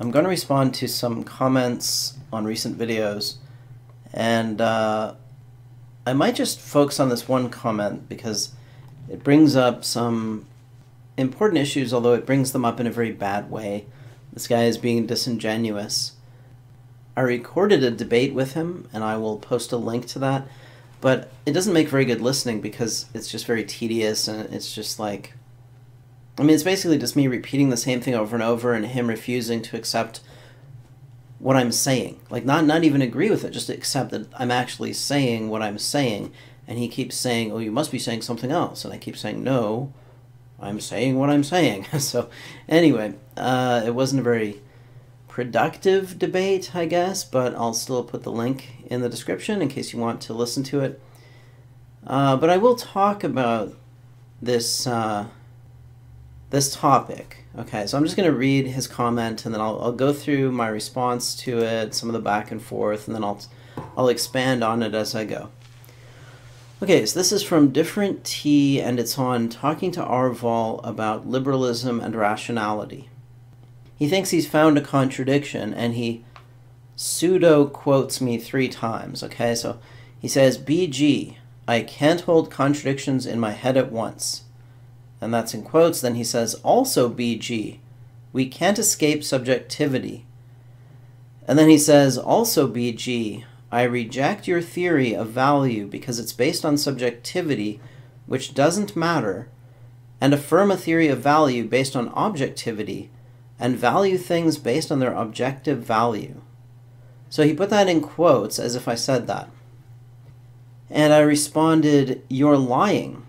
I'm going to respond to some comments on recent videos, and I might just focus on this one comment because it brings up some important issues, although it brings them up in a very bad way. This guy is being disingenuous. I recorded a debate with him, and I will post a link to that, but it doesn't make very good listening because it's just very tedious, and it's just like, I mean, it's basically just me repeating the same thing over and over and him refusing to accept what I'm saying. Like, not even agree with it, just accept that I'm actually saying what I'm saying. And he keeps saying, oh, you must be saying something else. And I keep saying, no, I'm saying what I'm saying. So anyway, it wasn't a very productive debate, I guess, but I'll still put the link in the description in case you want to listen to it. But I will talk about this this topic. Okay, so I'm just going to read his comment, and then I'll go through my response to it, some of the back and forth, and then I'll expand on it as I go. Okay, so this is from Different T, and it's on Talking to Arval about liberalism and rationality. He thinks he's found a contradiction, and he pseudo-quotes me 3 times. Okay, so he says, BG, I can't hold contradictions in my head at once. And that's in quotes. Then he says, also BG, we can't escape subjectivity. And then he says, also BG, I reject your theory of value because it's based on subjectivity, which doesn't matter, and affirm a theory of value based on objectivity, and value things based on their objective value. So he put that in quotes as if I said that. And I responded, you're lying.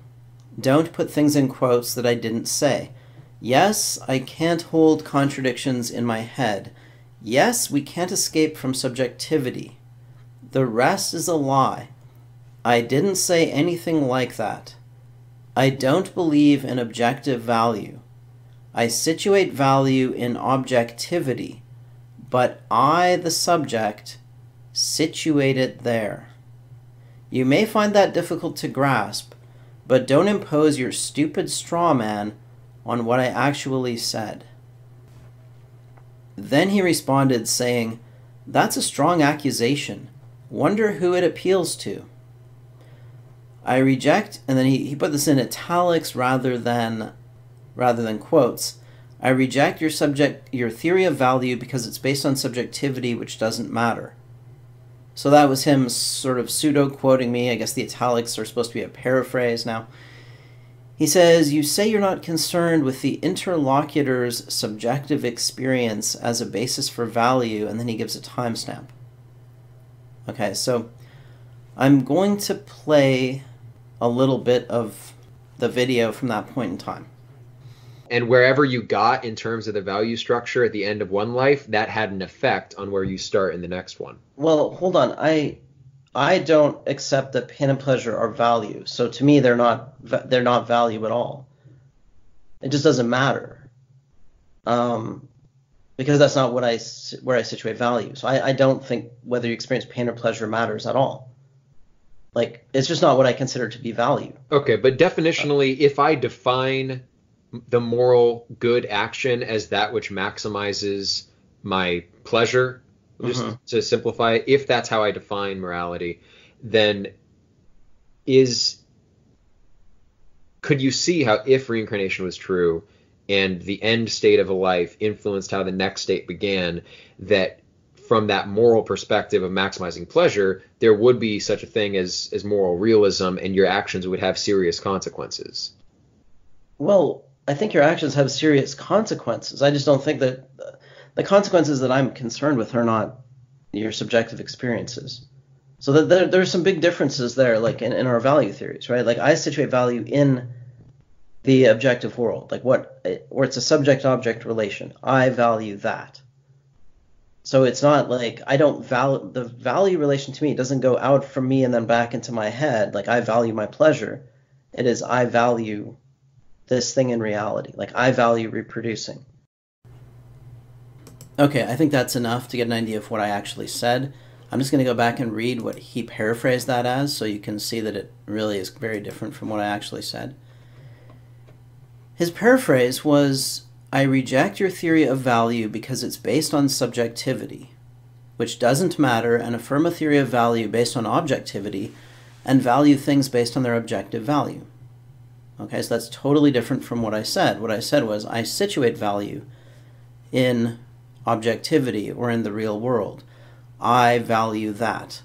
Don't put things in quotes that I didn't say. Yes, I can't hold contradictions in my head. Yes, we can't escape from subjectivity. The rest is a lie. I didn't say anything like that. I don't believe in objective value. I situate value in objectivity, but I, the subject, situate it there. You may find that difficult to grasp, but don't impose your stupid straw man on what I actually said. Then he responded saying, that's a strong accusation. Wonder who it appeals to. I reject, and then he put this in italics rather than quotes. I reject your theory of value because it's based on subjectivity, which doesn't matter. So that was him sort of pseudo-quoting me. I guess the italics are supposed to be a paraphrase now. He says, you say you're not concerned with the interlocutor's subjective experience as a basis for value, and then he gives a timestamp. Okay, so I'm going to play a little bit of the video from that point in time. And wherever you got in terms of the value structure at the end of one life, that had an effect on where you start in the next one. Well, hold on. I don't accept that pain and pleasure are value. So to me, they're not value at all. It just doesn't matter, because that's not where I situate value. So I don't think whether you experience pain or pleasure matters at all. Like, it's just not what I consider to be value. Okay, but definitionally, if I define the moral good action as that which maximizes my pleasure, just to simplify it, if that's how I define morality, then could you see how, if reincarnation was true and the end state of a life influenced how the next state began, that from that moral perspective of maximizing pleasure, there would be such a thing as moral realism, and your actions would have serious consequences? Well, I think your actions have serious consequences. I just don't think that the consequences that I'm concerned with are not your subjective experiences. So that there's some big differences there, like in our value theories, right? Like, I situate value in the objective world, like where it's a subject-object relation. I value that. So it's not like I don't value the value relation to me. It doesn't go out from me and then back into my head. Like, I value my pleasure. It is I value this thing in reality. Like, I value reproducing. Okay, I think that's enough to get an idea of what I actually said. I'm just going to go back and read what he paraphrased that as, so you can see that it really is very different from what I actually said. His paraphrase was, I reject your theory of value because it's based on subjectivity, which doesn't matter, and affirm a theory of value based on objectivity and value things based on their objective value. Okay, so that's totally different from what I said. What I said was I situate value in objectivity or in the real world. I value that,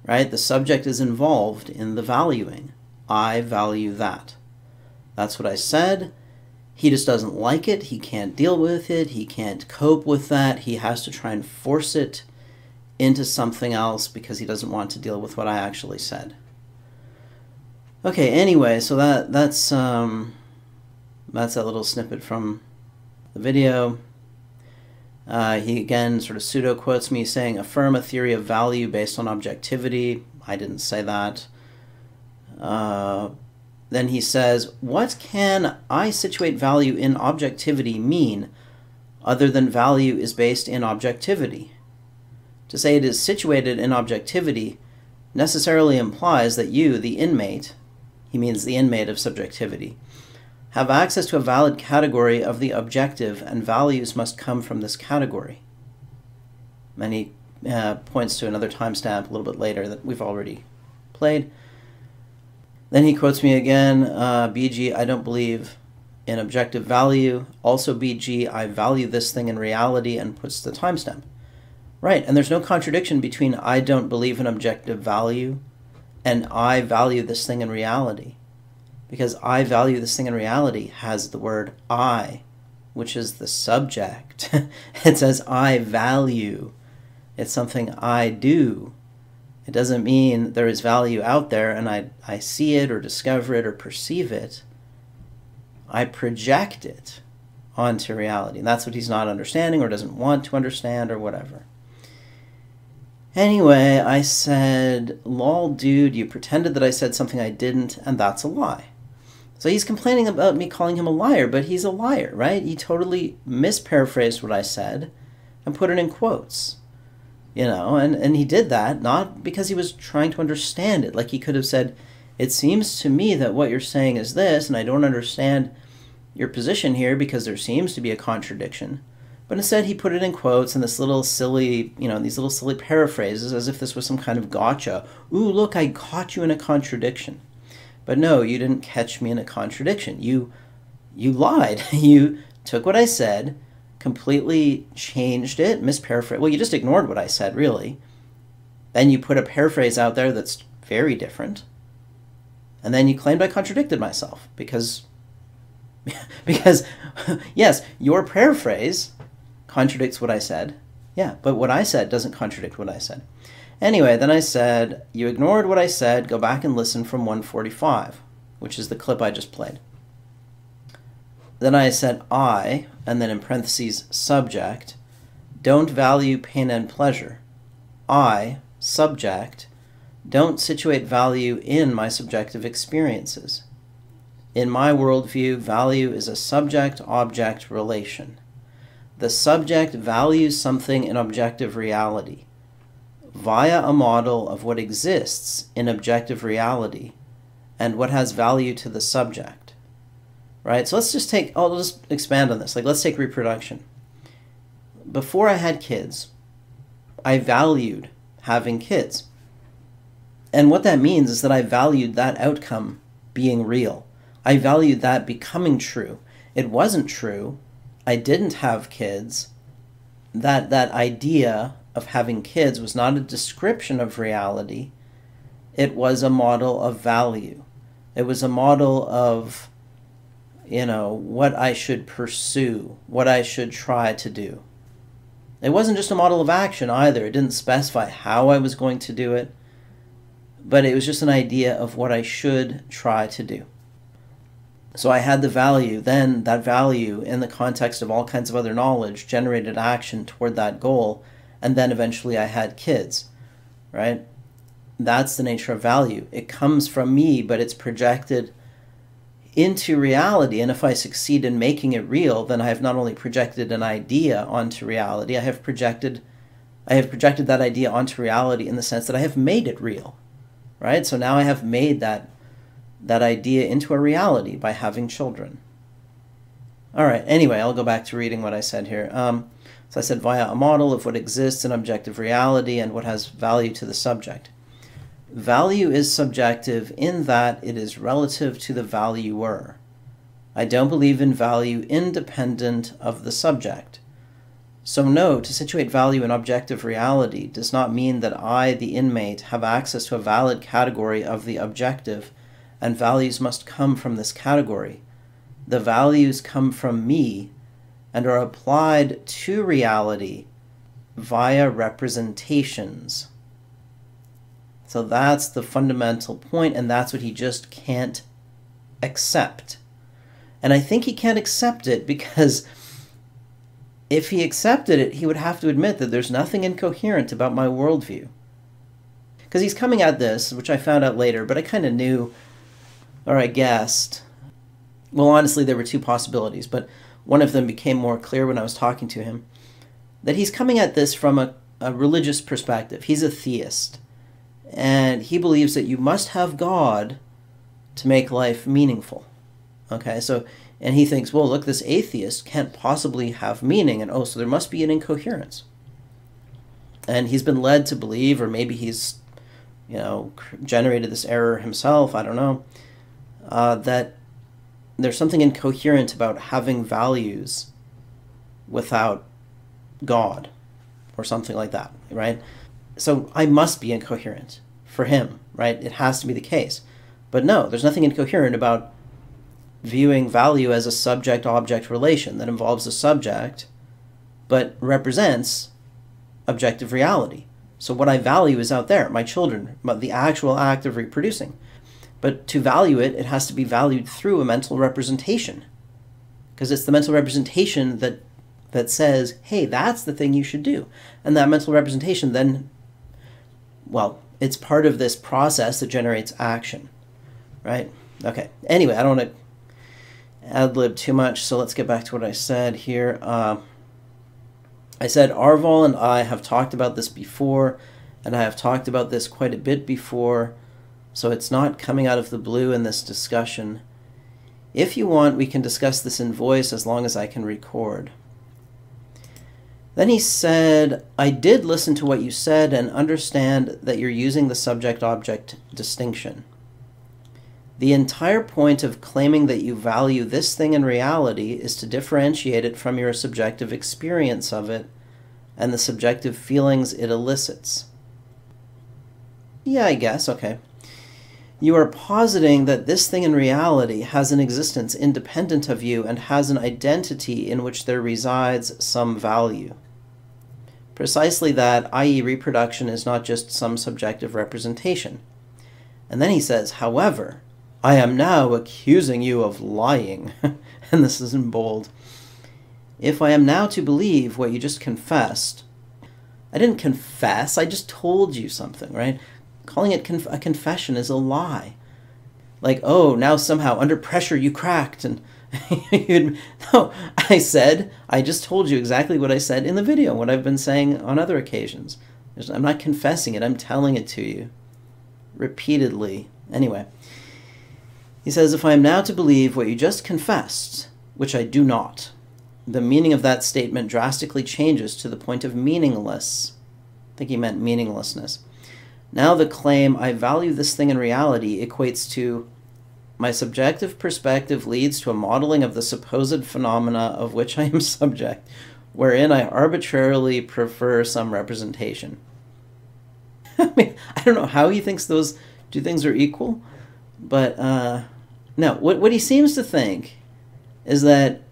right? The subject is involved in the valuing. I value that. That's what I said. He just doesn't like it. He can't deal with it. He can't cope with that. He has to try and force it into something else because he doesn't want to deal with what I actually said. Okay, anyway, so that's that little snippet from the video. He again sort of pseudo quotes me saying, affirm a theory of value based on objectivity. I didn't say that. Then he says, what can I situate value in objectivity mean other than value is based in objectivity? To say it is situated in objectivity necessarily implies that you, the inmate, he means the inmate of subjectivity, have access to a valid category of the objective, and values must come from this category. And he points to another timestamp a little bit later that we've already played. Then he quotes me again, BG, I don't believe in objective value. Also BG, I value this thing in reality, and puts the timestamp. Right, and there's no contradiction between I don't believe in objective value and I value this thing in reality. Because I value this thing in reality has the word I, which is the subject. It says I value. It's something I do. It doesn't mean there is value out there and I see it or discover it or perceive it. I project it onto reality. And that's what he's not understanding or doesn't want to understand or whatever. Anyway, I said, lol, dude, you pretended that I said something I didn't, and that's a lie. So he's complaining about me calling him a liar, but he's a liar, right? He totally misparaphrased what I said and put it in quotes. You know, and he did that not because he was trying to understand it. Like he could have said, it seems to me that what you're saying is this, and I don't understand your position here because there seems to be a contradiction. But instead he put it in quotes and this little silly, you know, these little silly paraphrases as if this was some kind of gotcha. Ooh, look, I caught you in a contradiction. But no, you didn't catch me in a contradiction. You lied. You took what I said, completely changed it, misparaphrased. Well, you just ignored what I said, really. Then you put a paraphrase out there that's very different. And then you claimed I contradicted myself because yes, your paraphrase contradicts what I said. Yeah, but what I said doesn't contradict what I said. Anyway, then I said, you ignored what I said, go back and listen from 145, which is the clip I just played. Then I said, I, and then in parentheses, subject, don't value pain and pleasure. I, subject, don't situate value in my subjective experiences. In my worldview, value is a subject-object relation. The subject values something in objective reality via a model of what exists in objective reality and what has value to the subject. Right? So let's just take, I'll just expand on this. Like, let's take reproduction. Before I had kids, I valued having kids. And what that means is that I valued that outcome being real. I valued that becoming true. It wasn't true. I didn't have kids. That idea of having kids was not a description of reality. It was a model of value. It was a model of, you know, what I should pursue, what I should try to do. It wasn't just a model of action either. It didn't specify how I was going to do it, but it was just an idea of what I should try to do. So I had the value, then that value in the context of all kinds of other knowledge generated action toward that goal, and then eventually I had kids, right? That's the nature of value. It comes from me, but it's projected into reality, and if I succeed in making it real, then I have not only projected an idea onto reality, I have projected that idea onto reality in the sense that I have made it real, right? So now I have made that idea into a reality by having children. All right, anyway, I'll go back to reading what I said here. So I said, via a model of what exists in objective reality and what has value to the subject. Value is subjective in that it is relative to the valuer. I don't believe in value independent of the subject. So no, to situate value in objective reality does not mean that I, the inmate, have access to a valid category of the objective, and values must come from this category. The values come from me and are applied to reality via representations. So that's the fundamental point, and that's what he just can't accept. And I think he can't accept it because if he accepted it, he would have to admit that there's nothing incoherent about my worldview. Because he's coming at this, which I found out later, but I kind of knew, or I guessed. Well, honestly, there were two possibilities, but one of them became more clear when I was talking to him. That he's coming at this from a religious perspective. He's a theist. And he believes that you must have God to make life meaningful. Okay, so, and he thinks, well, look, this atheist can't possibly have meaning, and oh, so there must be an incoherence. And he's been led to believe, or maybe he's, generated this error himself, I don't know, that there's something incoherent about having values without God, or something like that, right? So I must be incoherent for him, right? It has to be the case. But no, there's nothing incoherent about viewing value as a subject-object relation that involves a subject but represents objective reality. So what I value is out there, my children, the actual act of reproducing. But to value it, it has to be valued through a mental representation. Because it's the mental representation that says, hey, that's the thing you should do. And that mental representation then, well, it's part of this process that generates action, right? Okay, anyway, I don't want to ad-lib too much, so let's get back to what I said here. I said Arval and I have talked about this before, and I have talked about this quite a bit before, so it's not coming out of the blue in this discussion. If you want, we can discuss this in voice as long as I can record. Then he said, I did listen to what you said and understand that you're using the subject-object distinction. The entire point of claiming that you value this thing in reality is to differentiate it from your subjective experience of it and the subjective feelings it elicits. Yeah, I guess, okay. You are positing that this thing in reality has an existence independent of you and has an identity in which there resides some value. Precisely that, i.e. reproduction is not just some subjective representation. And then he says, however, I am now accusing you of lying. And this is in bold. If I am now to believe what you just confessed, I didn't confess, I just told you something, right? Calling it a confession is a lie. Like, oh, now somehow under pressure you cracked and no, I just told you exactly what I said in the video, what I've been saying on other occasions. I'm not confessing it, I'm telling it to you. Repeatedly. Anyway. He says, if I am now to believe what you just confessed, which I do not, the meaning of that statement drastically changes to the point of meaningless. I think he meant meaninglessness. Now the claim, I value this thing in reality, equates to my subjective perspective leads to a modeling of the supposed phenomena of which I am subject, wherein I arbitrarily prefer some representation. I mean, I don't know how he thinks those two things are equal, but no, what he seems to think is that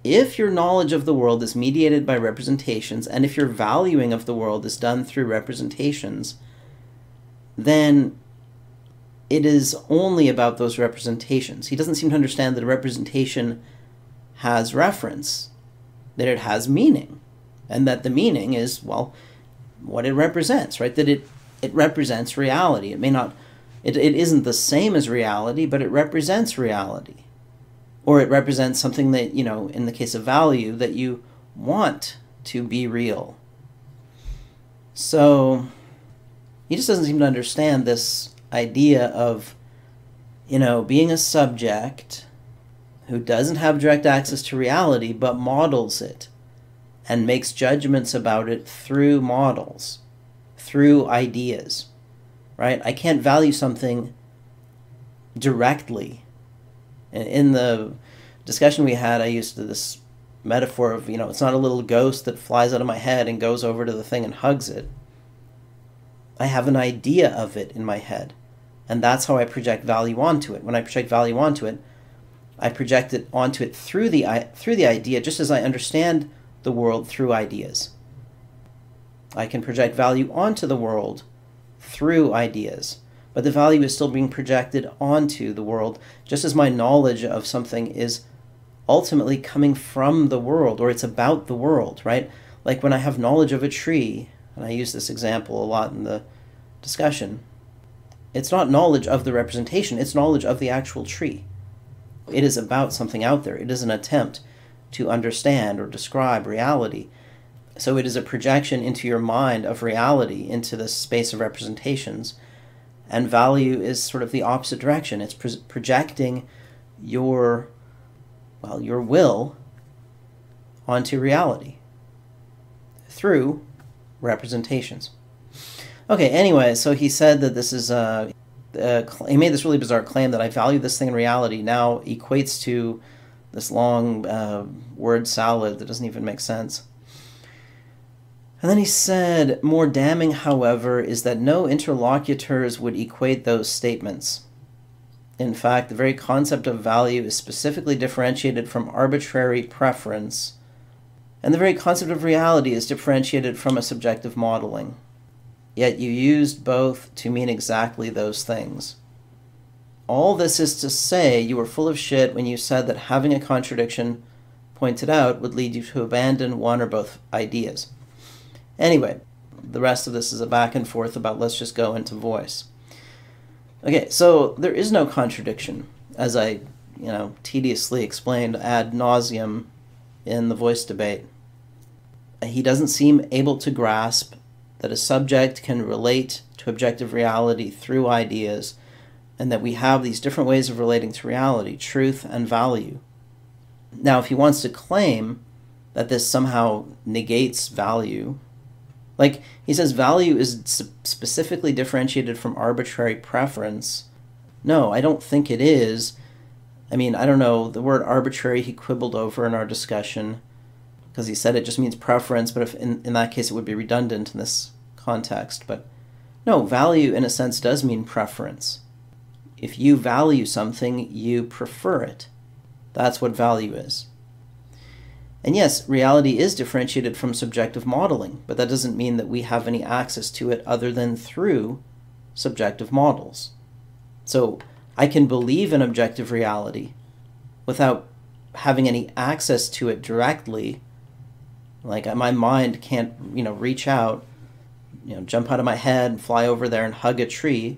if your knowledge of the world is mediated by representations, and if your valuing of the world is done through representations, then it is only about those representations. He doesn't seem to understand that a representation has reference, that it has meaning, and that the meaning is, well, what it represents, right? That it represents reality. It may not, it isn't the same as reality, but it represents reality. Or it represents something that, in the case of value, that you want to be real. So he just doesn't seem to understand this idea of, being a subject who doesn't have direct access to reality but models it and makes judgments about it through models, through ideas, right? I can't value something directly. In the discussion we had, I used this metaphor of, it's not a little ghost that flies out of my head and goes over to the thing and hugs it. I have an idea of it in my head, and that's how I project value onto it. When I project value onto it, I project it onto it through the idea, just as I understand the world through ideas. I can project value onto the world through ideas, but the value is still being projected onto the world, just as my knowledge of something is ultimately coming from the world, or it's about the world, right? Like when I have knowledge of a tree, and I use this example a lot in the discussion, it's not knowledge of the representation, it's knowledge of the actual tree. It is about something out there. It is an attempt to understand or describe reality. So it is a projection into your mind of reality into this space of representations. And value is sort of the opposite direction. It's projecting your will onto reality through representations. Okay, anyway, so he said that this is he made this really bizarre claim that I value this thing in reality now equates to this long word salad that doesn't even make sense. And then he said, more damning, however, is that no interlocutors would equate those statements. In fact, the very concept of value is specifically differentiated from arbitrary preference, and the very concept of reality is differentiated from a subjective modeling. Yet you used both to mean exactly those things. All this is to say you were full of shit when you said that having a contradiction pointed out would lead you to abandon one or both ideas. Anyway, the rest of this is a back and forth about let's just go into voice. Okay, so there is no contradiction, as I, tediously explained ad nauseum in the voice debate. He doesn't seem able to grasp that a subject can relate to objective reality through ideas, and that we have these different ways of relating to reality, truth and value. Now, if he wants to claim that this somehow negates value, like he says value is specifically differentiated from arbitrary preference. No, I don't think it is. I mean, I don't know, the word arbitrary he quibbled over in our discussion because he said it just means preference, but if in that case it would be redundant in this context. But no, value in a sense does mean preference. If you value something, you prefer it. That's what value is. And yes, reality is differentiated from subjective modeling, but that doesn't mean that we have any access to it other than through subjective models. So I can believe in objective reality without having any access to it directly. Like my mind can't, reach out, jump out of my head and fly over there and hug a tree.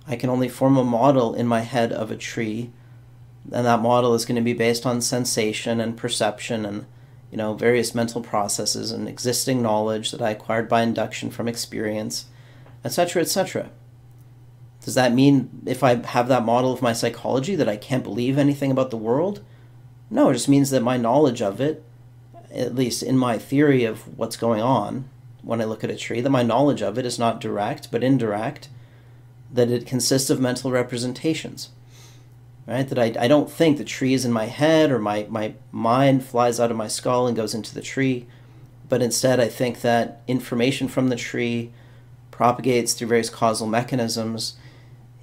I can only form a model in my head of a tree, and that model is going to be based on sensation and perception and, various mental processes and existing knowledge that I acquired by induction from experience, etc., etc. Does that mean if I have that model of my psychology that I can't believe anything about the world? No, it just means that my knowledge of it, at least in my theory of what's going on when I look at a tree, that my knowledge of it is not direct but indirect, that it consists of mental representations. Right? That I don't think the tree is in my head or my mind flies out of my skull and goes into the tree, but instead I think that information from the tree propagates through various causal mechanisms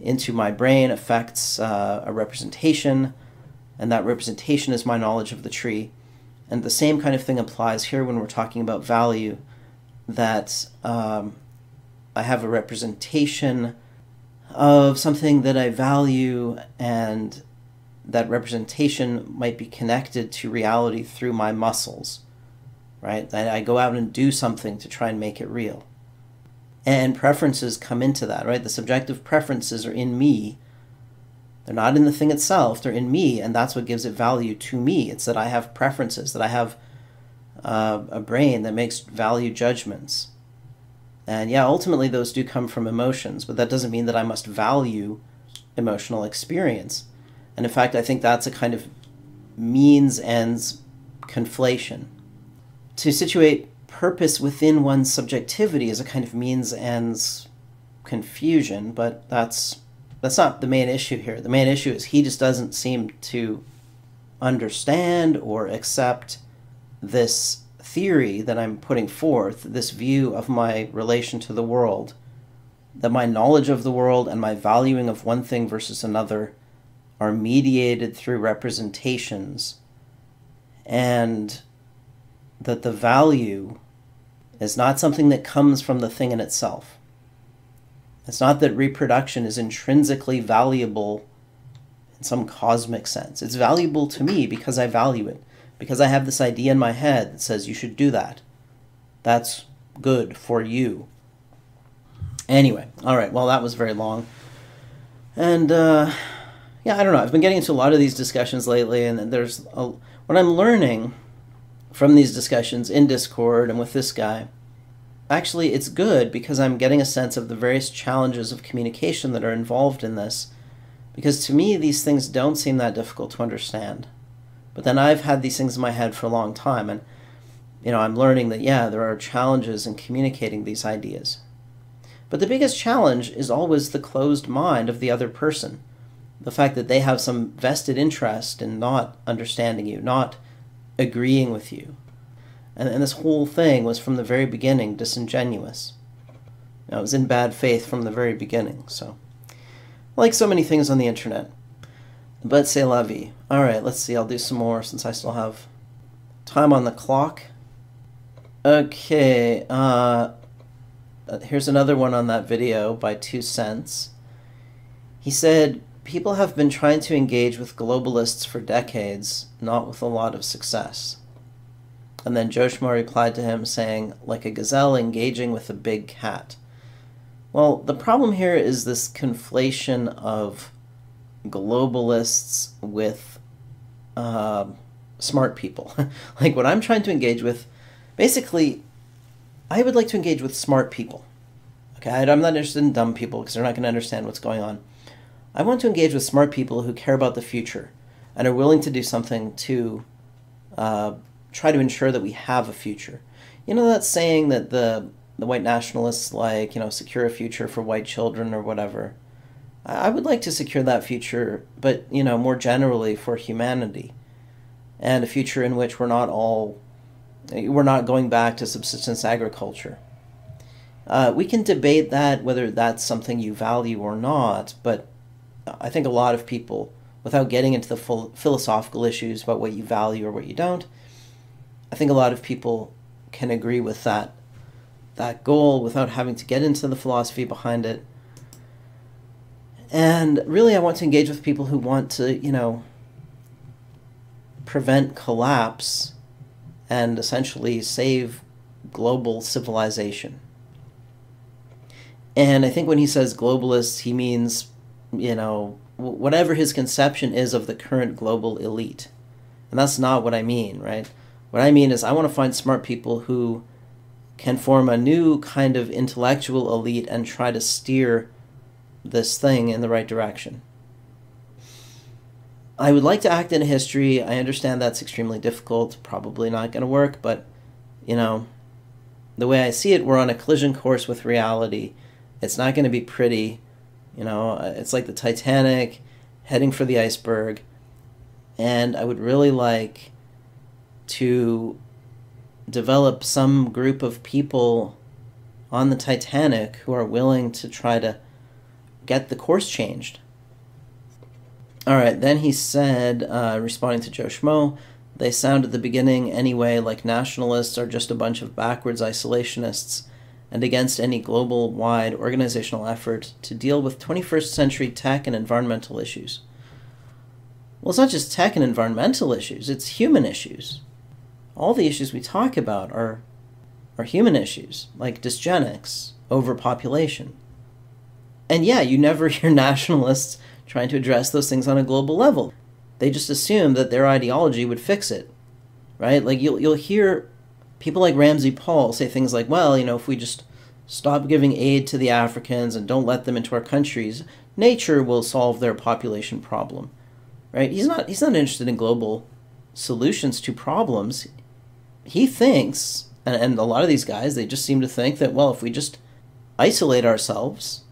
into my brain, affects a representation, and that representation is my knowledge of the tree. And the same kind of thing applies here when we're talking about value, that I have a representation of something that I value, and that representation might be connected to reality through my muscles, right? I go out and do something to try and make it real. And preferences come into that, right? The subjective preferences are in me. They're not in the thing itself, they're in me, and that's what gives it value to me. It's that I have preferences, that I have a brain that makes value judgments. And yeah, ultimately those do come from emotions, but that doesn't mean that I must value emotional experience. And in fact, I think that's a kind of means-ends conflation. To situate purpose within one's subjectivity is a kind of means-ends confusion, but that's not the main issue here. The main issue is he just doesn't seem to understand or accept this theory that I'm putting forth, this view of my relation to the world, that my knowledge of the world and my valuing of one thing versus another are mediated through representations, and that the value is not something that comes from the thing in itself. It's not that reproduction is intrinsically valuable in some cosmic sense. It's valuable to me because I value it, because I have this idea in my head that says you should do that. That's good for you. Anyway, all right, well, that was very long. And, yeah, I don't know. I've been getting into a lot of these discussions lately, and what I'm learning from these discussions in Discord and with this guy, actually, it's good because I'm getting a sense of the various challenges of communication that are involved in this. Because to me, these things don't seem that difficult to understand. But then I've had these things in my head for a long time, and I'm learning that, yeah, there are challenges in communicating these ideas. But the biggest challenge is always the closed mind of the other person. The fact that they have some vested interest in not understanding you, not agreeing with you. And this whole thing was from the very beginning disingenuous. It was in bad faith from the very beginning, so. Like so many things on the internet. But c'est la vie. All right, let's see. I'll do some more since I still have time on the clock. Okay, here's another one on that video by 2 Cents. He said, people have been trying to engage with globalists for decades, not with a lot of success. And then Joshua replied to him saying, like a gazelle engaging with a big cat. Well, the problem here is this conflation of globalists with smart people. Like what I'm trying to engage with, basically, I would like to engage with smart people. Okay, I'm not interested in dumb people because they're not going to understand what's going on. I want to engage with smart people who care about the future and are willing to do something to try to ensure that we have a future. You know that saying that the white nationalists like, secure a future for white children or whatever. I would like to secure that future, but, more generally for humanity. And a future in which we're not going back to subsistence agriculture. We can debate that, whether that's something you value or not, but I think a lot of people, without getting into the full philosophical issues about what you value or what you don't, I think a lot of people can agree with that goal without having to get into the philosophy behind it. And really, I want to engage with people who want to, prevent collapse and essentially save global civilization. And I think when he says globalists, he means, whatever his conception is of the current global elite. And that's not what I mean, right? What I mean is I want to find smart people who can form a new kind of intellectual elite and try to steer this thing in the right direction. I would like to act in history. I understand that's extremely difficult, probably not going to work, but, the way I see it, we're on a collision course with reality. It's not going to be pretty. It's like the Titanic heading for the iceberg. And I would really like to develop some group of people on the Titanic who are willing to try to get the course changed. All right, then he said, responding to Joe Schmo, they sound at the beginning anyway like nationalists are just a bunch of backwards isolationists and against any global-wide organizational effort to deal with 21st century tech and environmental issues. Well, it's not just tech and environmental issues, it's human issues. All the issues we talk about are human issues, like dysgenics, overpopulation. And yeah, you never hear nationalists trying to address those things on a global level. They just assume that their ideology would fix it, right? Like you'll hear people like Ramsey Paul say things like, well, if we just stop giving aid to the Africans and don't let them into our countries, nature will solve their population problem, right? He's not interested in global solutions to problems, he thinks, and a lot of these guys, they just seem to think that, well, if we just isolate ourselves,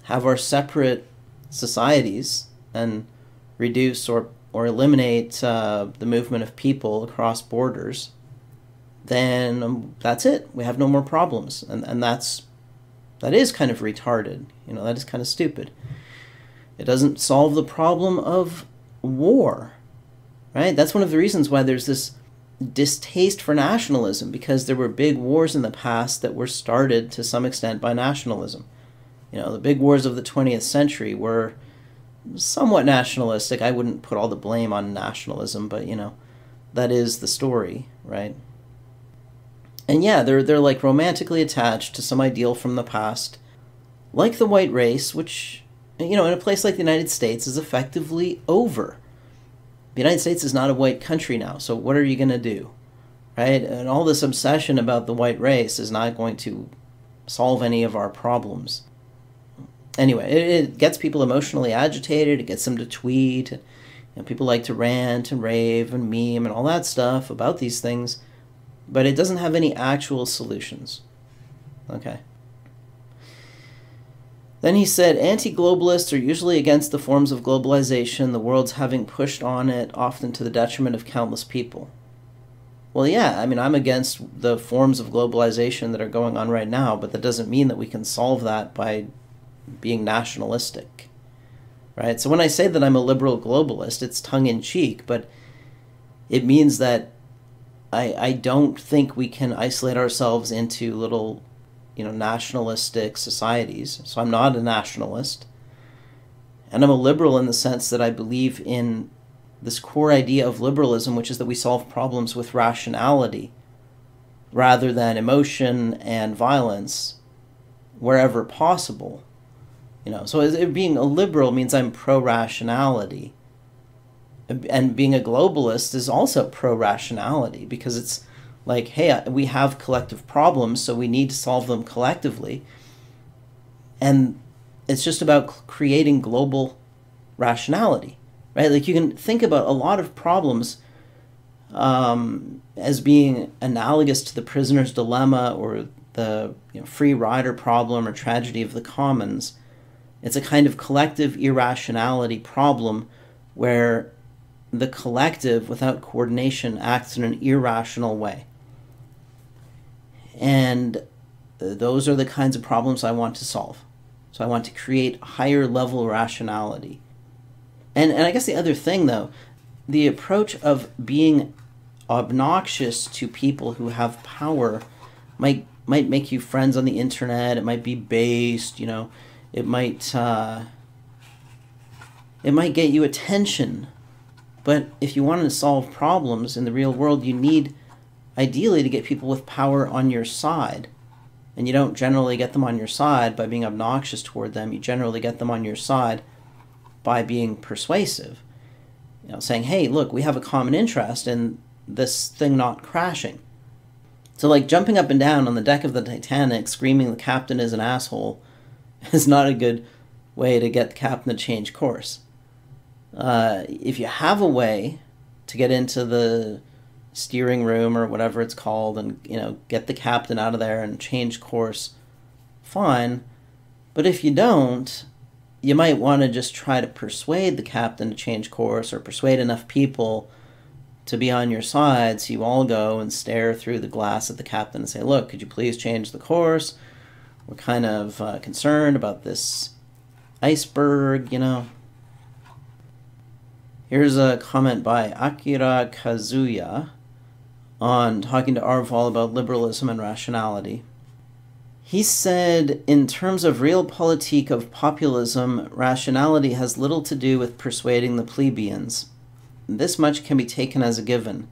have our separate societies, and reduce or eliminate the movement of people across borders, then that's it. We have no more problems. And that is kind of retarded. That is kind of stupid. It doesn't solve the problem of war, right? That's one of the reasons why there's this distaste for nationalism, because there were big wars in the past that were started to some extent by nationalism. The big wars of the 20th century were somewhat nationalistic. I wouldn't put all the blame on nationalism, but that is the story, right? And yeah, they're like romantically attached to some ideal from the past, like the white race, which in a place like the United States is effectively over. The United States is not a white country now, so what are you going to do, right? And all this obsession about the white race is not going to solve any of our problems. Anyway, it gets people emotionally agitated, it gets them to tweet, and people like to rant and rave and meme and all that stuff about these things, but it doesn't have any actual solutions. Okay. Then he said, anti-globalists are usually against the forms of globalization the world's having pushed on it, often to the detriment of countless people. Well, yeah, I'm against the forms of globalization that are going on right now, but that doesn't mean that we can solve that by being nationalistic, right? So when I say that I'm a liberal globalist, it's tongue-in-cheek, but it means that I don't think we can isolate ourselves into little nationalistic societies. So I'm not a nationalist. And I'm a liberal in the sense that I believe in this core idea of liberalism, which is that we solve problems with rationality rather than emotion and violence wherever possible. So being a liberal means I'm pro-rationality. And being a globalist is also pro-rationality, because it's like, hey, we have collective problems, so we need to solve them collectively. And it's just about creating global rationality, right? Like, you can think about a lot of problems as being analogous to the prisoner's dilemma or the free rider problem or tragedy of the commons. It's a kind of collective irrationality problem where the collective, without coordination, acts in an irrational way. And those are the kinds of problems I want to solve. So I want to create higher level rationality. And I guess the other thing, though, the approach of being obnoxious to people who have power might make you friends on the internet. It might be based, it might get you attention. But if you want to solve problems in the real world, you need ideally to get people with power on your side. And you don't generally get them on your side by being obnoxious toward them. You generally get them on your side by being persuasive. Saying, hey, look, we have a common interest in this thing not crashing. So like jumping up and down on the deck of the Titanic, screaming the captain is an asshole, is not a good way to get the captain to change course. If you have a way to get into the steering room or whatever it's called and get the captain out of there and change course, fine. But if you don't, you might want to just try to persuade the captain to change course, or persuade enough people to be on your side so you all go and stare through the glass at the captain and say, look, could you please change the course? We're kind of concerned about this iceberg, Here's a comment by Akira Kazuya on talking to Arval about liberalism and rationality. He said, in terms of realpolitik of populism, rationality has little to do with persuading the plebeians. This much can be taken as a given.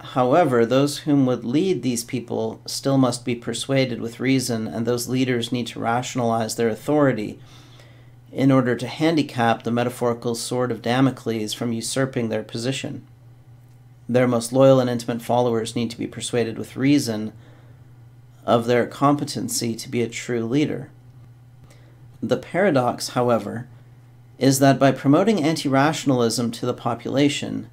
However, those whom would lead these people still must be persuaded with reason, and those leaders need to rationalize their authority in order to handicap the metaphorical sword of Damocles from usurping their position. Their most loyal and intimate followers need to be persuaded with reason of their competency to be a true leader. The paradox, however, is that by promoting anti-rationalism to the population,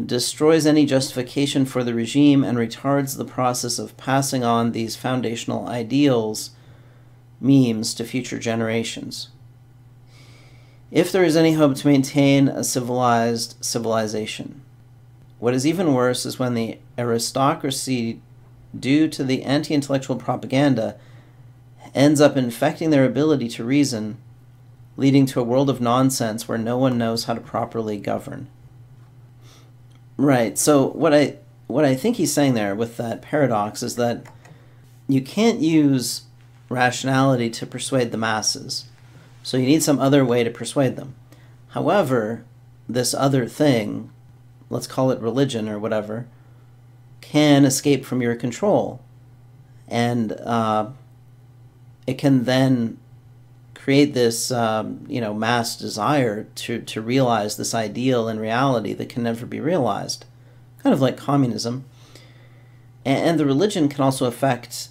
destroys any justification for the regime and retards the process of passing on these foundational ideals, memes, to future generations. If there is any hope to maintain a civilized civilization. What is even worse is when the aristocracy, due to the anti-intellectual propaganda, ends up infecting their ability to reason, leading to a world of nonsense where no one knows how to properly govern. Right, so what I think he's saying there with that paradox is that you can't use rationality to persuade the masses. So you need some other way to persuade them. However, this other thing, let's call it religion or whatever, can escape from your control. And it can then create this mass desire to realize this ideal in reality that can never be realized. Kind of like communism. And the religion can also affect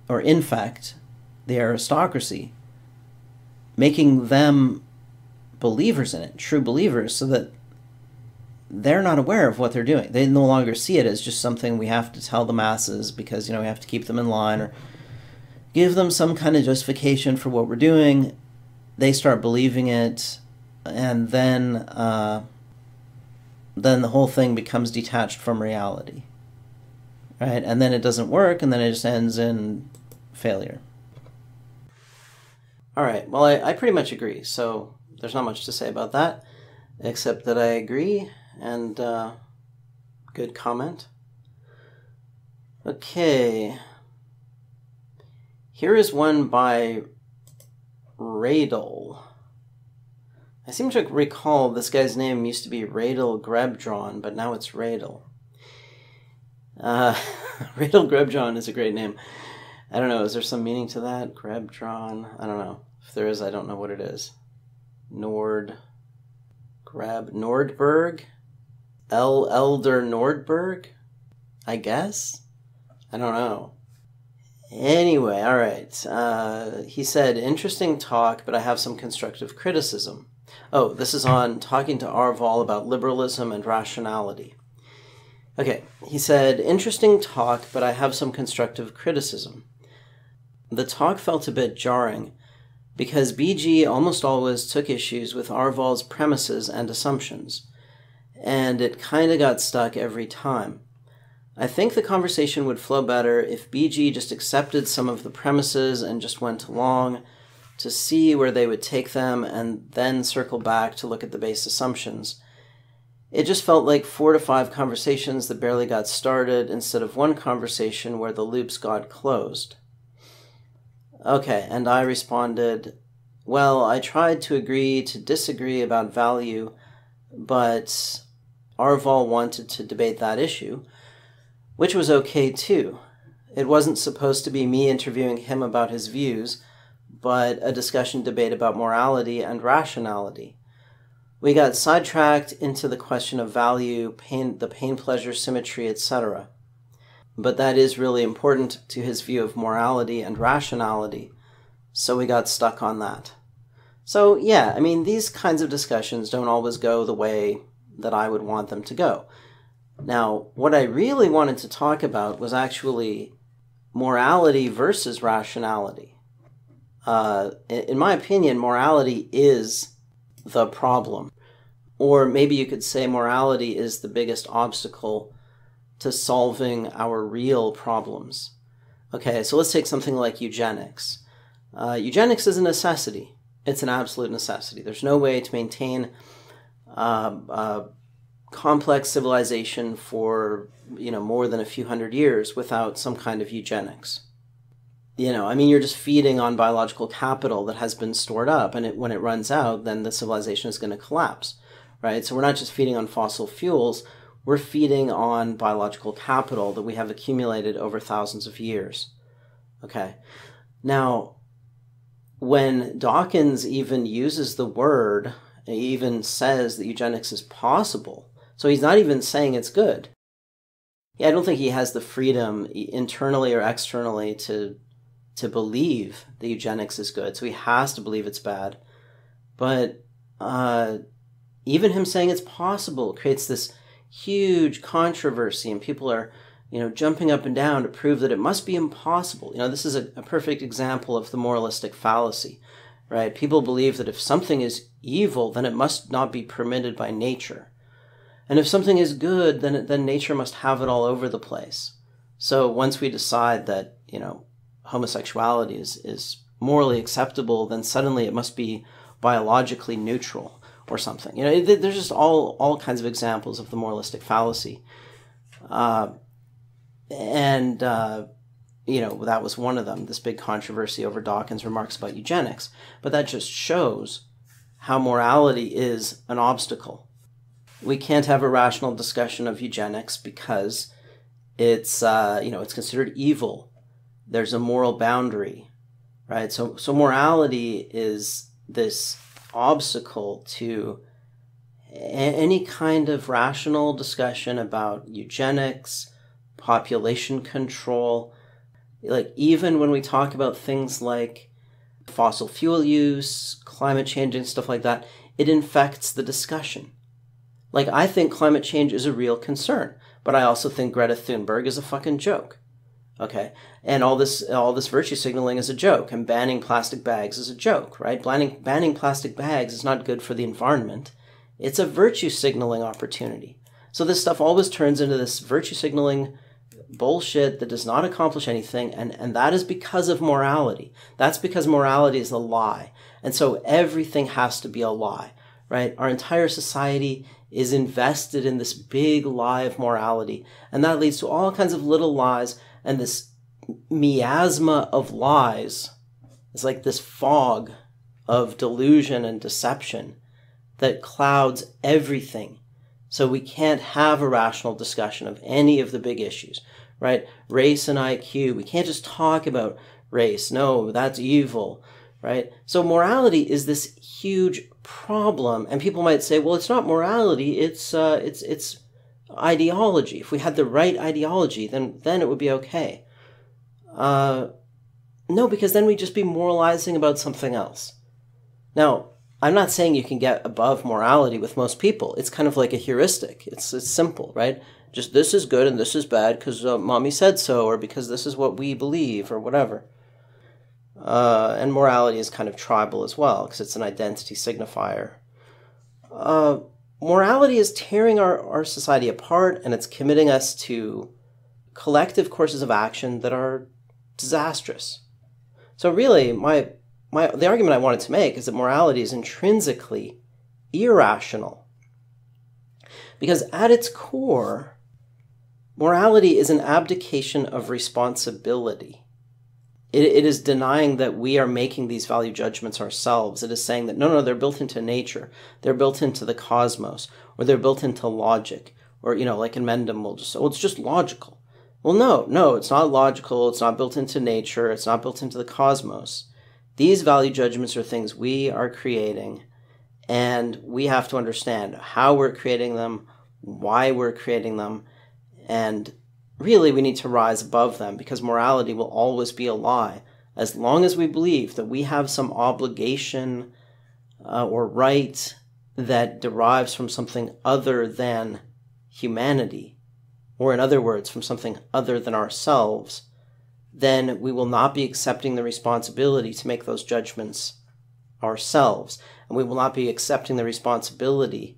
or infect the aristocracy, making them believers in it, true believers, so that they're not aware of what they're doing. They no longer see it as just something we have to tell the masses because, we have to keep them in line or give them some kind of justification for what we're doing. They start believing it, and then the whole thing becomes detached from reality. Right? And then it doesn't work, and then it just ends in failure. All right, well, I pretty much agree, so there's not much to say about that, except that I agree, and good comment. Okay, here is one by Radel. I seem to recall this guy's name used to be Radel Grebdron, but now it's Radel. Radel Grebdron is a great name. I don't know, is there some meaning to that? Grebdron? I don't know. If there is, I don't know what it is. Nordberg? Elder Nordberg? I guess? I don't know. Anyway, all right. He said, interesting talk, but I have some constructive criticism. Oh, this is on talking to Arval about liberalism and rationality. Okay, he said, interesting talk, but I have some constructive criticism. The talk felt a bit jarring, because BG almost always took issues with Arval's premises and assumptions, and it kinda got stuck every time. I think the conversation would flow better if BG just accepted some of the premises and just went along to see where they would take them and then circle back to look at the base assumptions. It just felt like 4 to 5 conversations that barely got started instead of one conversation where the loops got closed. Okay, and I responded, well, I tried to agree to disagree about value, but Arval wanted to debate that issue, which was okay too. It wasn't supposed to be me interviewing him about his views, but a discussion debate about morality and rationality. We got sidetracked into the question of value, the pain-pleasure symmetry, etc. But that is really important to his view of morality and rationality, so we got stuck on that. So yeah, I mean, these kinds of discussions don't always go the way that I would want them to go. Now, what I really wanted to talk about was actually morality versus rationality. In my opinion, morality is the problem. Or maybe you could say morality is the biggest obstacle to solving our real problems. Okay, so let's take something like eugenics. Eugenics is a necessity. It's an absolute necessity. There's no way to maintain complex civilization for more than a few hundred years without some kind of eugenics. You're just feeding on biological capital that has been stored up, and when it runs out, then the civilization is going to collapse, right? So we're not just feeding on fossil fuels, we're feeding on biological capital that we have accumulated over thousands of years. Okay. Now, when Dawkins even uses the word, he even says that eugenics is possible, so he's not even saying it's good. Yeah, I don't think he has the freedom internally or externally to believe that eugenics is good, so he has to believe it's bad. But even him saying it's possible creates this huge controversy, and people are, jumping up and down to prove that it must be impossible. This is a perfect example of the moralistic fallacy, right? People believe that if something is evil, then it must not be permitted by nature. And if something is good, then nature must have it all over the place. So once we decide that, homosexuality is morally acceptable, then suddenly it must be biologically neutral or something. There's just all kinds of examples of the moralistic fallacy. That was one of them, this big controversy over Dawkins' remarks about eugenics. But that just shows how morality is an obstacle. We can't have a rational discussion of eugenics because it's considered evil. There's a moral boundary, right? So morality is this obstacle to any kind of rational discussion about eugenics, population control. Like, even when we talk about things like fossil fuel use, climate change and stuff like that, it infects the discussion. Like, I think climate change is a real concern, but I also think Greta Thunberg is a fucking joke. Okay? And all this virtue signaling is a joke, and banning plastic bags is a joke, right? Banning plastic bags is not good for the environment. It's a virtue signaling opportunity. So this stuff always turns into this virtue signaling bullshit that does not accomplish anything, and that is because of morality. That's because morality is a lie. And so everything has to be a lie, right? Our entire society is invested in this big lie of morality, and that leads to all kinds of little lies, and this miasma of lies is like this fog of delusion and deception that clouds everything. So we can't have a rational discussion of any of the big issues, right? Race and IQ. We can't just talk about race. No, that's evil, right? So morality is this huge problem, and people might say, well, it's not morality, it's ideology. If we had the right ideology, then it would be okay. No, because then we'd just be moralizing about something else. Now, I'm not saying you can get above morality with most people. It's kind of like a heuristic. It's simple, right? Just this is good and this is bad because mommy said so, or because this is what we believe, or whatever. And morality is kind of tribal as well, because it's an identity signifier. Morality is tearing our society apart, and it's committing us to collective courses of action that are disastrous. So really, the argument I wanted to make is that morality is intrinsically irrational. Because at its core, morality is an abdication of responsibility. It is denying that we are making these value judgments ourselves. It is saying that, no, they're built into nature. They're built into the cosmos. Or they're built into logic. Or, like in Mendham, we'll just say, well, it's just logical. Well, no, it's not logical. It's not built into nature. It's not built into the cosmos. These value judgments are things we are creating, and we have to understand how we're creating them, why we're creating them, and really we need to rise above them, because morality will always be a lie as long as we believe that we have some obligation or right that derives from something other than humanity, or in other words, from something other than ourselves. Then we will not be accepting the responsibility to make those judgments ourselves. And we will not be accepting the responsibility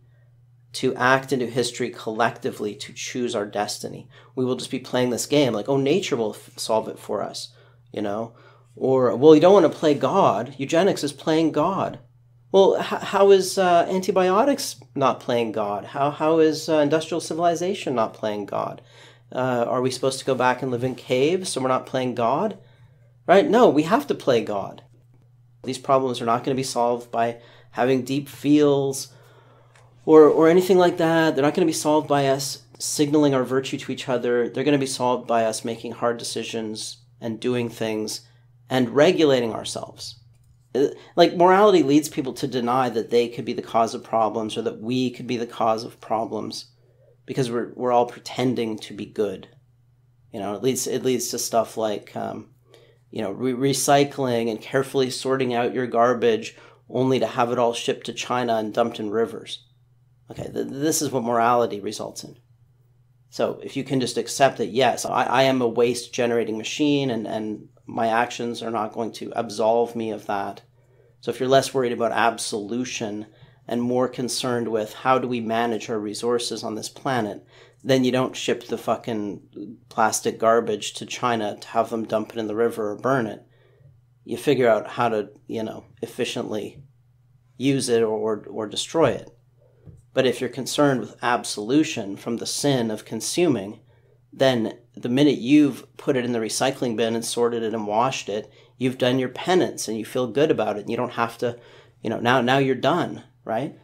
to act into history collectively to choose our destiny. We will just be playing this game like, oh, nature will solve it for us, Or, well, you don't want to play God. Eugenics is playing God. Well, how is antibiotics not playing God? How is industrial civilization not playing God? Are we supposed to go back and live in caves so we're not playing God? Right? No, we have to play God. These problems are not going to be solved by having deep feels or anything like that. They're not going to be solved by us signaling our virtue to each other. They're going to be solved by us making hard decisions and doing things and regulating ourselves. Like, morality leads people to deny that they could be the cause of problems or that we could be the cause of problems, because we're all pretending to be good. It leads to stuff like, recycling and carefully sorting out your garbage only to have it all shipped to China and dumped in rivers. Okay, this is what morality results in. So if you can just accept that, yes, I am a waste generating machine and my actions are not going to absolve me of that. So if you're less worried about absolution and more concerned with how do we manage our resources on this planet, then you don't ship the fucking plastic garbage to China to have them dump it in the river or burn it. You figure out how to, efficiently use it or destroy it. But if you're concerned with absolution from the sin of consuming, then the minute you've put it in the recycling bin and sorted it and washed it, you've done your penance and you feel good about it. And you don't have to, now you're done, right?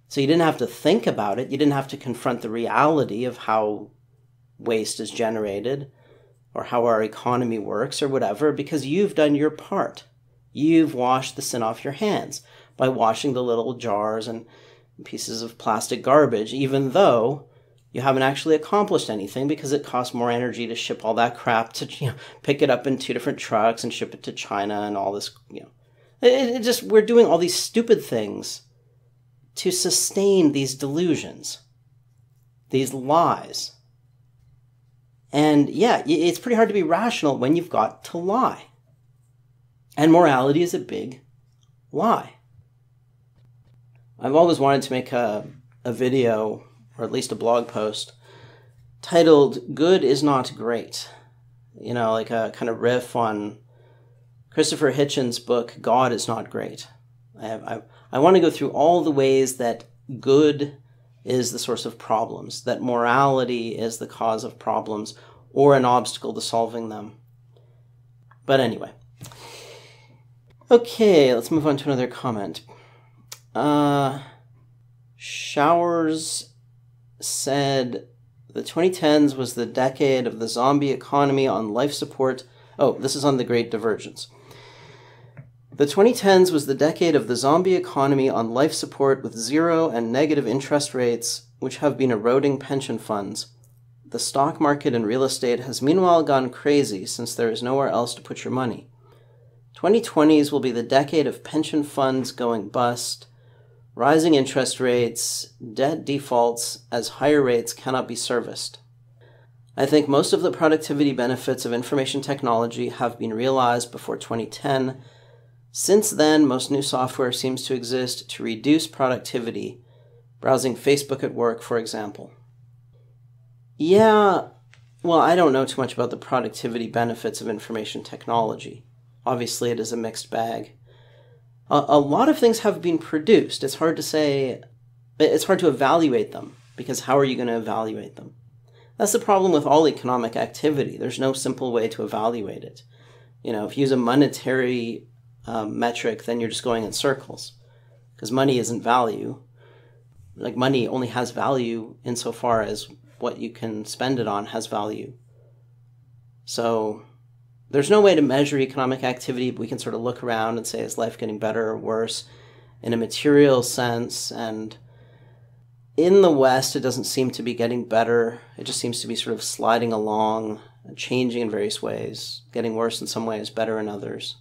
So you didn't have to think about it. You didn't have to confront the reality of how waste is generated or how our economy works or whatever, because you've done your part. You've washed the sin off your hands by washing the little jars and pieces of plastic garbage, even though you haven't actually accomplished anything because it costs more energy to ship all that crap to, pick it up in 2 different trucks and ship it to China and all this, we're doing all these stupid things to sustain these delusions, these lies. And yeah, it's pretty hard to be rational when you've got to lie. And morality is a big lie. I've always wanted to make a video, or at least a blog post, titled "Good is Not Great." Like a kind of riff on Christopher Hitchens' book, God is Not Great. I want to go through all the ways that good is the source of problems, that morality is the cause of problems, or an obstacle to solving them. But anyway. Okay, let's move on to another comment. Showers said the 2010s was the decade of the zombie economy on life support. Oh, this is on the Great Divergence. The 2010s was the decade of the zombie economy on life support with 0 and negative interest rates, which have been eroding pension funds. The stock market and real estate has meanwhile gone crazy since there is nowhere else to put your money. 2020s will be the decade of pension funds going bust, rising interest rates, debt defaults, as higher rates cannot be serviced. I think most of the productivity benefits of information technology have been realized before 2010. Since then, most new software seems to exist to reduce productivity, browsing Facebook at work, for example. Yeah, well, I don't know too much about the productivity benefits of information technology. Obviously, it is a mixed bag. A lot of things have been produced. It's hard to say, it's hard to evaluate them, because how are you going to evaluate them? That's the problem with all economic activity. There's no simple way to evaluate it. If you use a monetary metric, then you're just going in circles, because money isn't value. Like, money only has value insofar as what you can spend it on has value. So there's no way to measure economic activity, but we can sort of look around and say, is life getting better or worse in a material sense? And in the West, it doesn't seem to be getting better. It just seems to be sort of sliding along, changing in various ways, getting worse in some ways, better in others.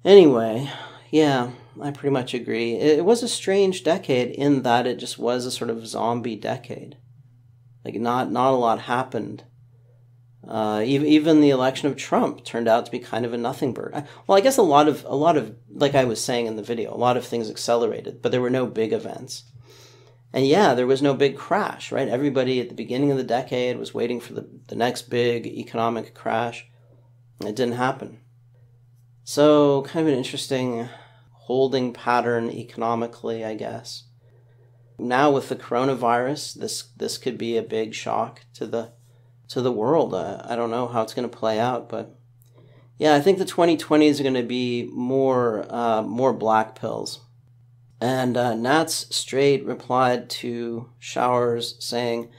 Anyway, yeah, I pretty much agree. It was a strange decade in that it just was a sort of zombie decade. Like, not a lot happened. Even the election of Trump turned out to be kind of a nothing bird. Well, I guess a lot of, like I was saying in the video, a lot of things accelerated, but there were no big events. And yeah, there was no big crash, right? Everybody at the beginning of the decade was waiting for the next big economic crash. It didn't happen. So, kind of an interesting holding pattern economically, I guess. Now with the coronavirus, this could be a big shock to the world. I don't know how it's going to play out, but yeah, I think the 2020s are going to be more black pills. And Nats Straight replied to Showers saying,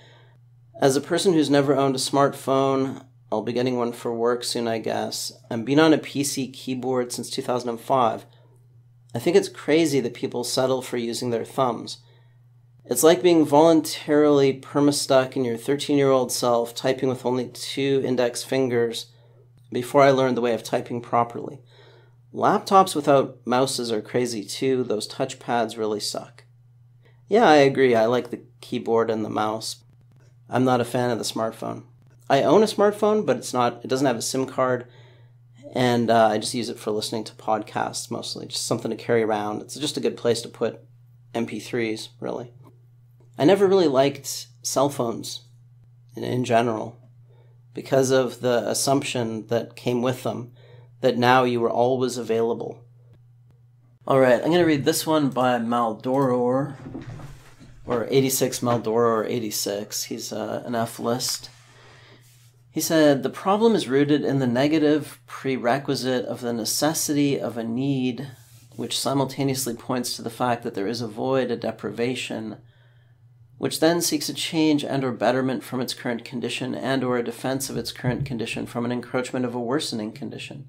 as a person who's never owned a smartphone, I'll be getting one for work soon, I guess. I've been on a PC keyboard since 2005. I think it's crazy that people settle for using their thumbs. It's like being voluntarily perma-stuck in your 13-year-old self, typing with only 2 index fingers before I learned the way of typing properly. Laptops without mouses are crazy too. Those touchpads really suck. Yeah, I agree. I like the keyboard and the mouse. I'm not a fan of the smartphone. I own a smartphone, but it doesn't have a SIM card, and I just use it for listening to podcasts mostly, just something to carry around. It's just a good place to put MP3s, really. I never really liked cell phones in general because of the assumption that came with them that now you were always available. All right, I'm going to read this one by Maldoror, or 86 Maldoror 86. He's an F-list. He said, the problem is rooted in the negative prerequisite of the necessity of a need, which simultaneously points to the fact that there is a void, a deprivation, which then seeks a change and or betterment from its current condition and or a defense of its current condition from an encroachment of a worsening condition.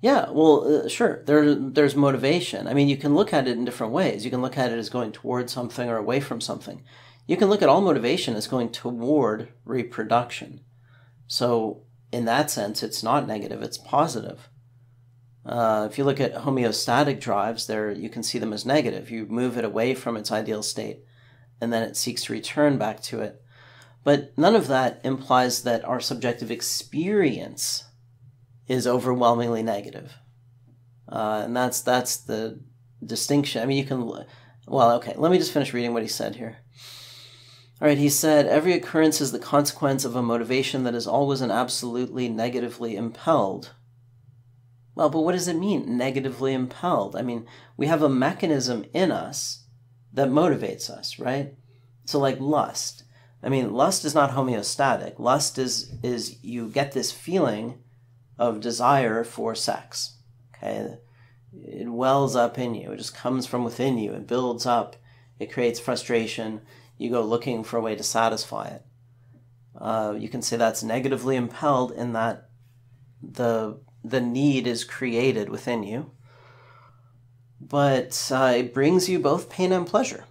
Yeah, well, sure, there's motivation. I mean, you can look at it in different ways. You can look at it as going toward something or away from something. You can look at all motivation as going toward reproduction. So in that sense, it's not negative, it's positive. If you look at homeostatic drives, there you can see them as negative. You move it away from its ideal state, and then it seeks to return back to it. But none of that implies that our subjective experience is overwhelmingly negative. And that's the distinction. I mean, you can... Well, okay, let me just finish reading what he said here. All right, he said, every occurrence is the consequence of a motivation that is always and absolutely negatively impelled. Well, but what does it mean, negatively impelled? I mean, we have a mechanism in us that motivates us, right? So like lust. I mean, lust is not homeostatic. Lust is you get this feeling of desire for sex, okay? It wells up in you. It just comes from within you. It builds up. It creates frustration. You go looking for a way to satisfy it. You can say that's negatively impelled in that the need is created within you. But it brings you both pain and pleasure.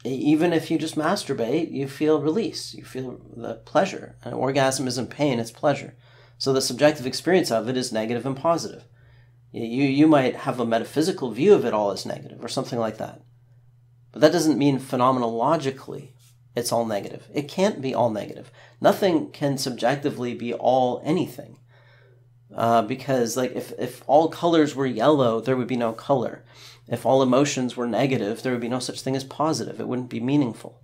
Even if you just masturbate, you feel release. You feel the pleasure. And orgasm isn't pain, it's pleasure. So the subjective experience of it is negative and positive. You might have a metaphysical view of it all as negative or something like that. But that doesn't mean phenomenologically it's all negative. It can't be all negative. Nothing can subjectively be all anything. Because like if all colors were yellow, there would be no color. If all emotions were negative, there would be no such thing as positive. It wouldn't be meaningful.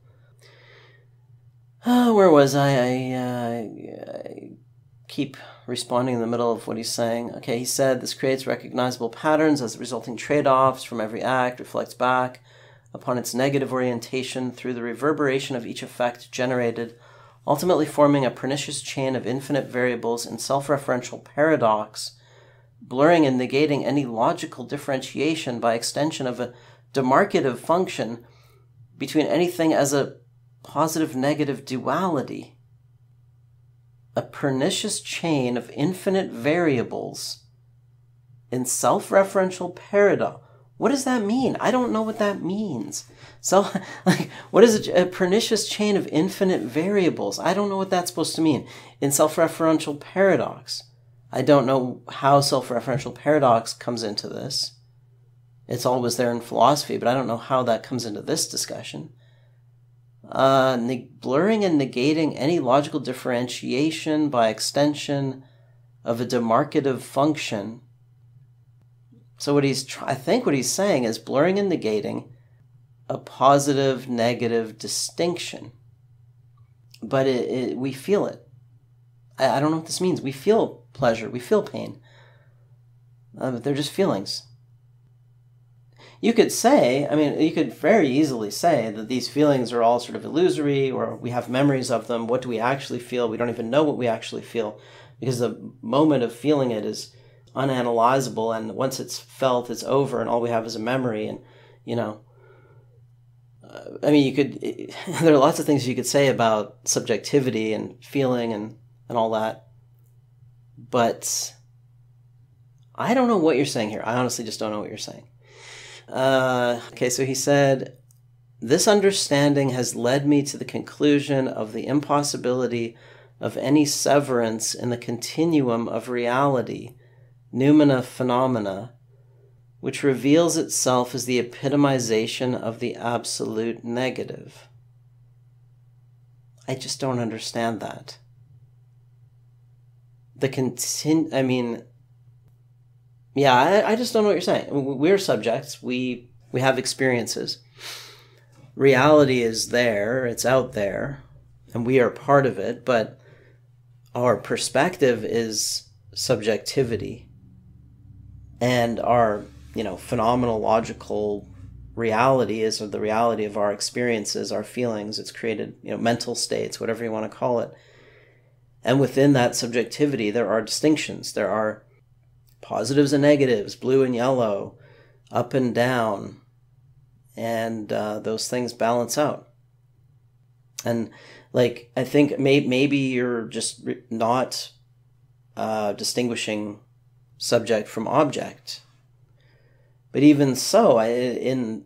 Where was I? I keep responding in the middle of what he's saying. Okay, he said, this creates recognizable patterns as the resulting trade-offs from every act reflects back upon its negative orientation through the reverberation of each effect generated, ultimately forming a pernicious chain of infinite variables in self-referential paradox, blurring and negating any logical differentiation by extension of a demarcative function between anything as a positive-negative duality. A pernicious chain of infinite variables in self-referential paradox. What does that mean? I don't know what that means. So, like, what is a pernicious chain of infinite variables? I don't know what that's supposed to mean. In self-referential paradox, I don't know how self-referential paradox comes into this. It's always there in philosophy, but I don't know how that comes into this discussion. Blurring and negating any logical differentiation by extension of a demarcative function. So I think what he's saying is blurring and negating a positive-negative distinction. But we feel it. I don't know what this means. We feel pleasure. We feel pain. But they're just feelings. You could say, I mean, you could very easily say that these feelings are all sort of illusory, or we have memories of them. What do we actually feel? We don't even know what we actually feel, because the moment of feeling it is unanalyzable, and once it's felt, it's over, and all we have is a memory. And, you know, I mean, there are lots of things you could say about subjectivity and feeling and all that, but I don't know what you're saying here. I honestly just don't know what you're saying. Okay, so he said, this understanding has led me to the conclusion of the impossibility of any severance in the continuum of reality, noumena phenomena, which reveals itself as the epitomization of the absolute negative. I just don't understand that. I just don't know what you're saying. We're subjects. We have experiences. Reality is there. It's out there. And we are part of it. But our perspective is subjectivity. And our, phenomenological reality is the reality of our experiences, our feelings. It's created, mental states, whatever you want to call it. And within that subjectivity, there are distinctions. There are positives and negatives, blue and yellow, up and down. And those things balance out. And I think maybe you're just not distinguishing subject from object. But even so, in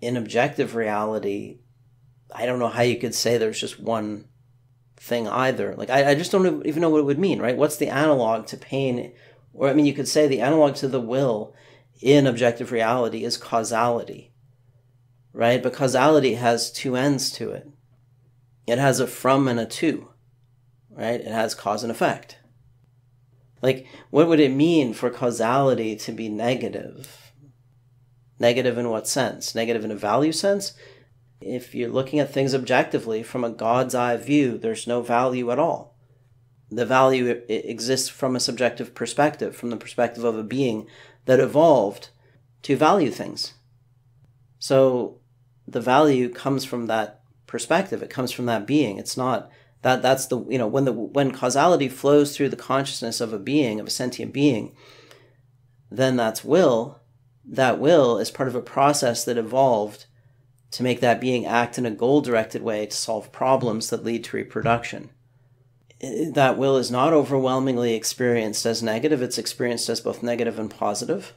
objective reality, I don't know how you could say there's just one thing either. I just don't even know what it would mean, right? What's the analog to pain? Or, you could say the analog to the will in objective reality is causality, right? But causality has two ends to it. It has a from and a to, right? It has cause and effect. What would it mean for causality to be negative? Negative in what sense? Negative in a value sense? If you're looking at things objectively from a God's eye view, there's no value at all. The value exists from a subjective perspective, from the perspective of a being that evolved to value things. So the value comes from that perspective. It comes from that being. It's not that's the, when causality flows through the consciousness of a being, of a sentient being, then that's will. That will is part of a process that evolved to make that being act in a goal-directed way to solve problems that lead to reproduction. That will is not overwhelmingly experienced as negative. It's experienced as both negative and positive.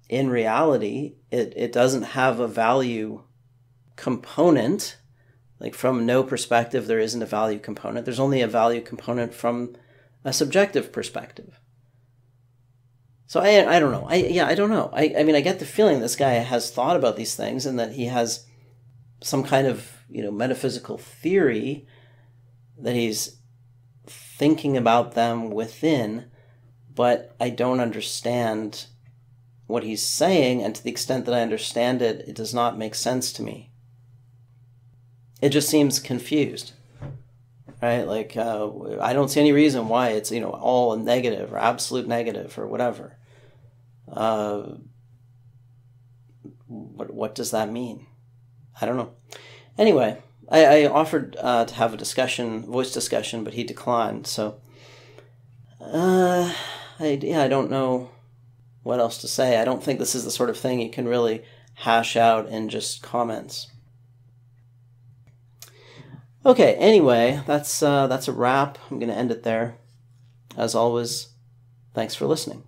In reality, it doesn't have a value component. From no perspective, there isn't a value component. There's only a value component from a subjective perspective. So I don't know. I don't know. I get the feeling this guy has thought about these things and that he has some kind of, metaphysical theory that he's thinking about them within, but I don't understand what he's saying, and to the extent that I understand it, it does not make sense to me. It just seems confused, right? I don't see any reason why it's, all negative or absolute negative or whatever. What does that mean? I don't know. Anyway, I offered to have a voice discussion, but he declined. So, I don't know what else to say. I don't think this is the sort of thing you can really hash out in just comments. Okay, anyway, that's a wrap. I'm going to end it there. As always, thanks for listening.